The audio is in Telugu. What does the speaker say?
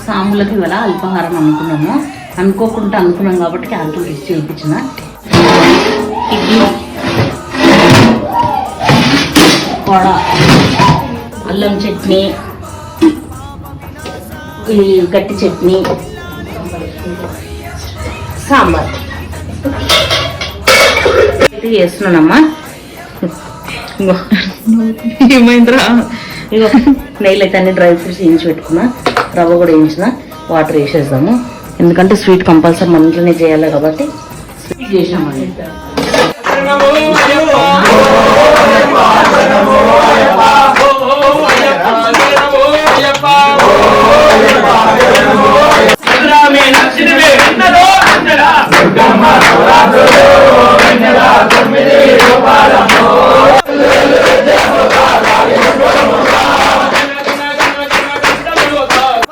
సాములకి ఇవాళ అల్పాహారం అనుకున్నాం కాబట్టి క్యాన్సిల్ చేసి చేయించిన. ఇడ్లీ, వడ, అల్లం చట్నీ, ఈ గట్టి చట్నీ, సాంబార్ ఇది చేస్తున్నానమ్మా. ఏమైందిరా? ఇగో నెయ్యిలు అయితే అన్ని డ్రై ఫ్రూట్స్ వేయించి పెట్టుకున్నా, రవ్వ కూడా వేయించిన, వాటర్ వేసేద్దాము. ఎందుకంటే స్వీట్ కంపల్సరీ మన ఇంట్లోనే చేయాలి కాబట్టి స్వీట్ చేసామండి.